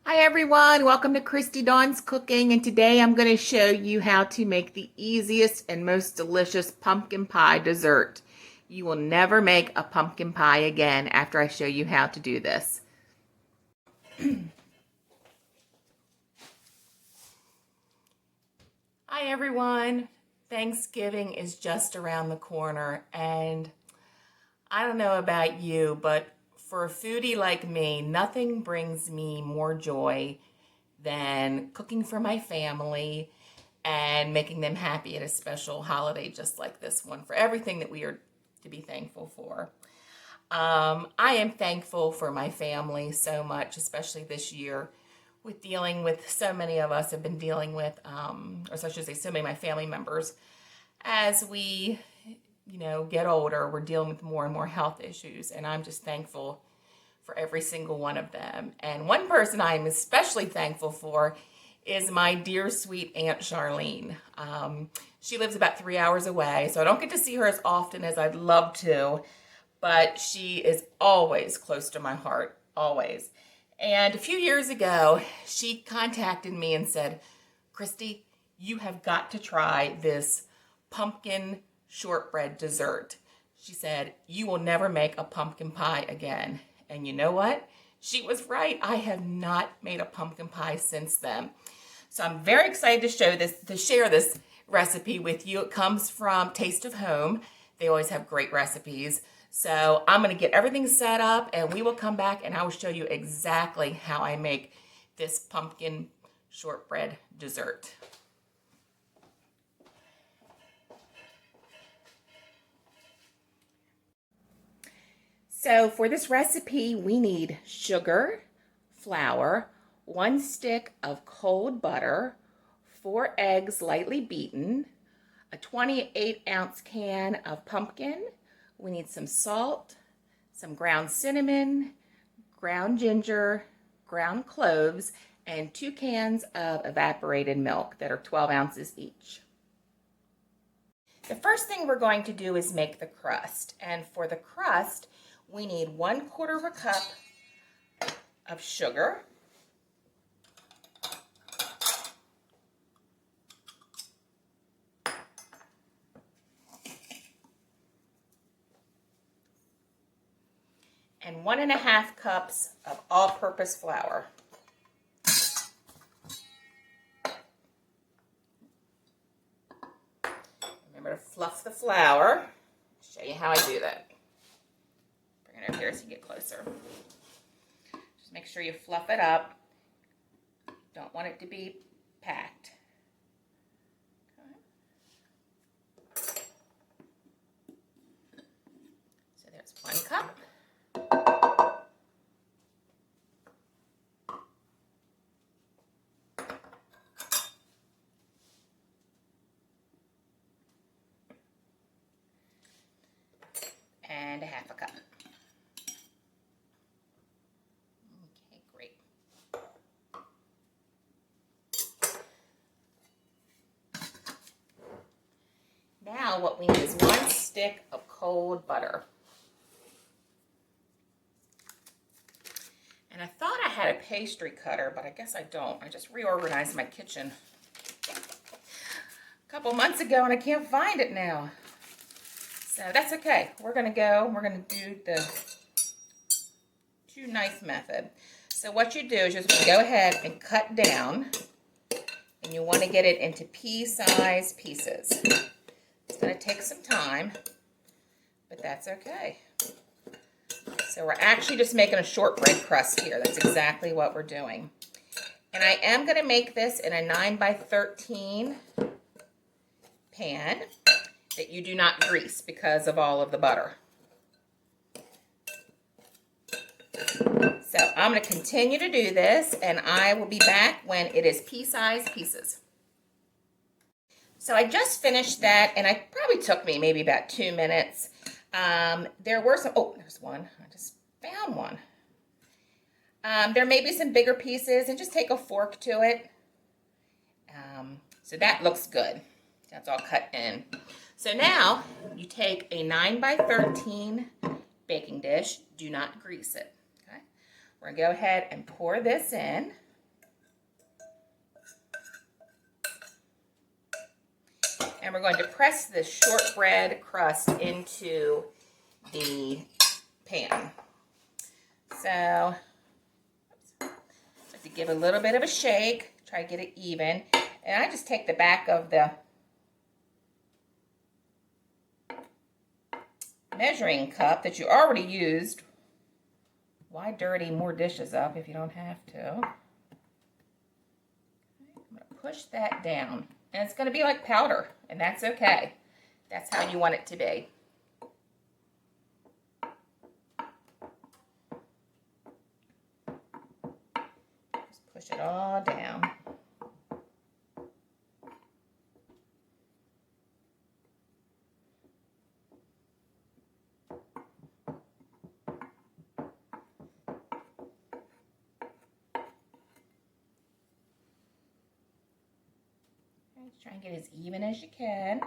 Hi everyone, welcome to Christy Dawn's Cooking, and today I'm going to show you how to make the easiest and most delicious pumpkin pie dessert. You will never make a pumpkin pie again after I show you how to do this. Hi everyone, Thanksgiving is just around the corner, and I don't know about you, but for a foodie like me, nothing brings me more joy than cooking for my family and making them happy at a special holiday just like this one, for everything that we are to be thankful for. I am thankful for my family so much, especially this year with dealing with, so many of us have been dealing with, or so I should say, so many of my family members, as we get older, we're dealing with more and more health issues, and I'm just thankful for every single one of them. And one person I'm especially thankful for is my dear sweet Aunt Charlene. She lives about 3 hours away, so I don't get to see her as often as I'd love to, but she is always close to my heart, always. And a few years ago, she contacted me and said, "Christy, you have got to try this pumpkin shortbread dessert." She said, "You will never make a pumpkin pie again." And you know what? She was right. I have not made a pumpkin pie since then. So I'm very excited to share this recipe with you. It comes from Taste of Home. They always have great recipes. So I'm going to get everything set up, and we will come back and I will show you exactly how I make this pumpkin shortbread dessert. So for this recipe, we need sugar, flour, 1 stick of cold butter, 4 eggs lightly beaten, a 28-ounce can of pumpkin. We need some salt, some ground cinnamon, ground ginger, ground cloves, and 2 cans of evaporated milk that are 12 ounces each. The first thing we're going to do is make the crust. And for the crust, we need 1/4 cup of sugar, and 1½ cups of all-purpose flour. Remember to fluff the flour. I'll show you how I do that. Bring it over here so you get closer. Just make sure you fluff it up. Don't want it to be packed. Okay. So there's 1 cup. And 1/2 cup. Okay, great. Now what we need is 1 stick of cold butter. And I thought I had a pastry cutter, but I guess I don't. I just reorganized my kitchen a couple months ago and I can't find it now. So that's okay. We're gonna do the 2 knife method. So what you do is just go ahead and cut down, and you want to get it into pea-sized pieces. It's gonna take some time, but that's okay. So we're actually just making a shortbread crust here. That's exactly what we're doing. And I am gonna make this in a 9x13 pan that you do not grease because of all of the butter. So I'm going to continue to do this, and I will be back when it is pea-sized pieces. So I just finished that, and it probably took me maybe about 2 minutes. There were some, oh, there's one. I just found one. There may be some bigger pieces, and just take a fork to it. So that looks good. That's all cut in. So now you take a 9x13 baking dish. Do not grease it. Okay? We're going to go ahead and pour this in. And we're going to press the shortbread crust into the pan. So, to give a little bit of a shake, try to get it even. And I just take the back of the measuring cup that you already used. Why dirty more dishes up if you don't have to? I'm going to push that down. And it's going to be like powder, and that's okay. That's how you want it to be. Just push it all down. Just try and get as even as you can.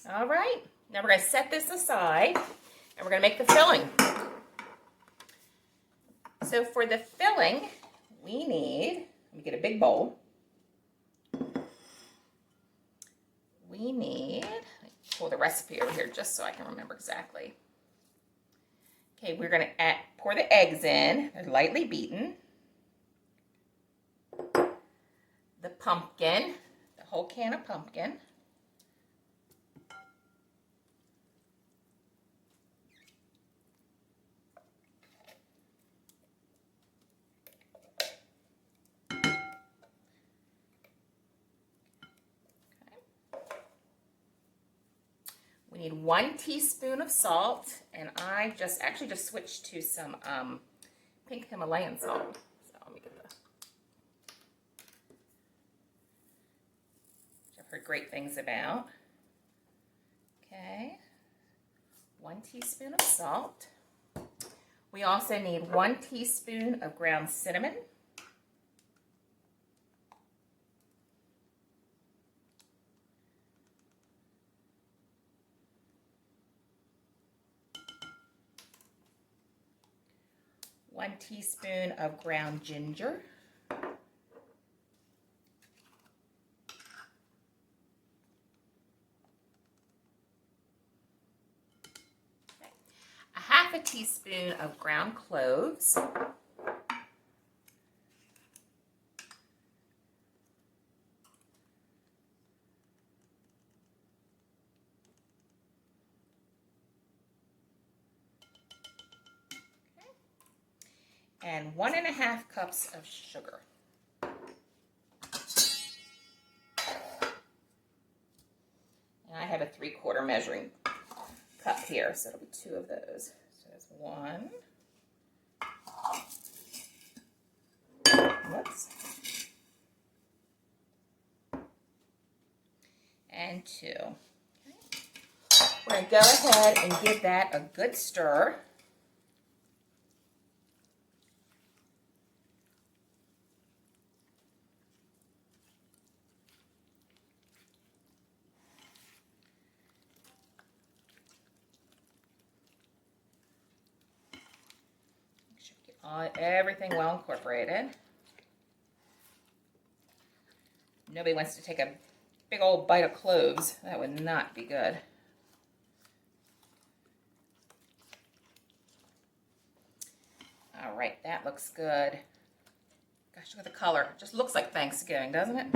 All right, now we're going to set this aside and we're going to make the filling. So for the filling, we need, let me get a big bowl. We need, let me pull the recipe over here just so I can remember exactly. Okay, we're going to pour the eggs in. They're lightly beaten. The pumpkin, the whole can of pumpkin. We need 1 teaspoon of salt, and I actually just switched to some pink Himalayan salt. So let me get the, which I've heard great things about. Okay, 1 teaspoon of salt. We also need 1 teaspoon of ground cinnamon. One teaspoon of ground ginger. Okay. A half a teaspoon of ground cloves. And 1½ cups of sugar. And I have a 3/4 measuring cup here, so it'll be 2 of those. So there's 1. Whoops. And 2. Okay. We're going to go ahead and give that a good stir. Everything well incorporated. Nobody wants to take a big old bite of cloves. That would not be good. All right, that looks good. Gosh, look at the color. It just looks like Thanksgiving, doesn't it?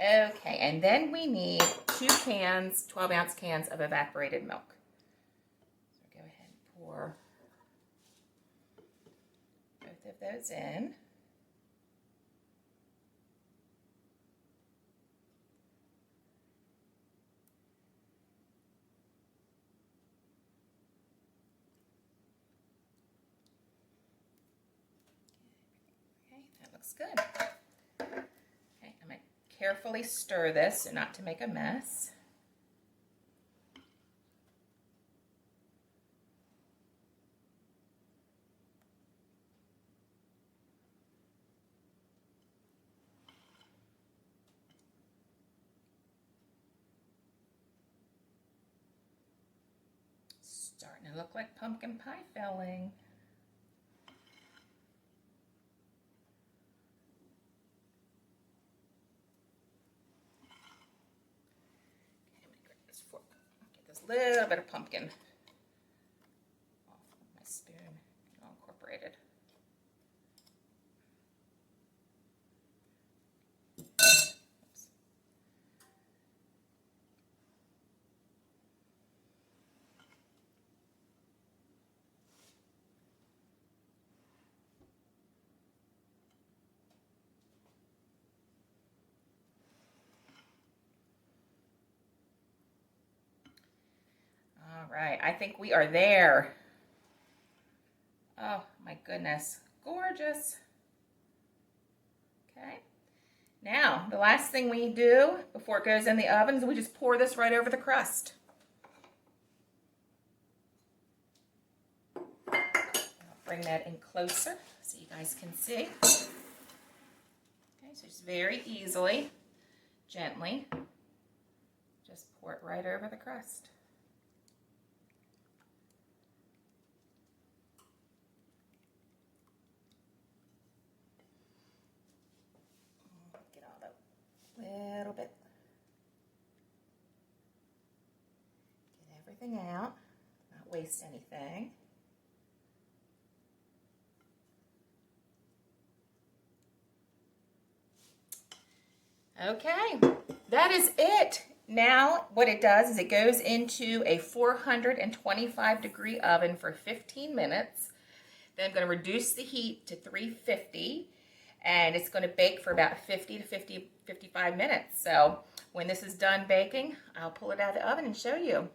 Okay, and then we need 2 cans, 12-ounce cans of evaporated milk. So go ahead and pour both of those in. Okay, that looks good. Okay, I'm going to carefully stir this so not to make a mess. Starting They look like pumpkin pie filling. Okay, I'm gonna grab this fork. Get this little bit of pumpkin off of my spoon, all incorporated. All right, I think we are there. Oh my goodness, gorgeous. Okay, now the last thing we do before it goes in the oven is we just pour this right over the crust. I'll bring that in closer so you guys can see. Okay, so just very easily, gently, just pour it right over the crust. Get all the little bit. Get everything out, not waste anything. Okay, that is it. Now what it does is it goes into a 425-degree oven for 15 minutes. Then I'm going to reduce the heat to 350, and it's going to bake for about 50 to 55 minutes. So when this is done baking, I'll pull it out of the oven and show you.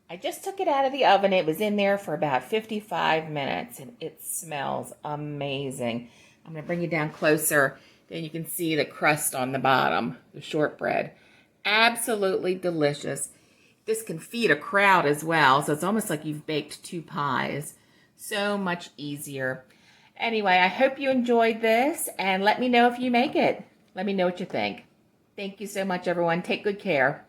I just took it out of the oven. It was in there for about 55 minutes, and it smells amazing. I'm going to bring you down closer. Then you can see the crust on the bottom, the shortbread. Absolutely delicious. This can feed a crowd as well, so it's almost like you've baked 2 pies. So much easier. Anyway, I hope you enjoyed this, and let me know if you make it. Let me know what you think. Thank you so much, everyone. Take good care.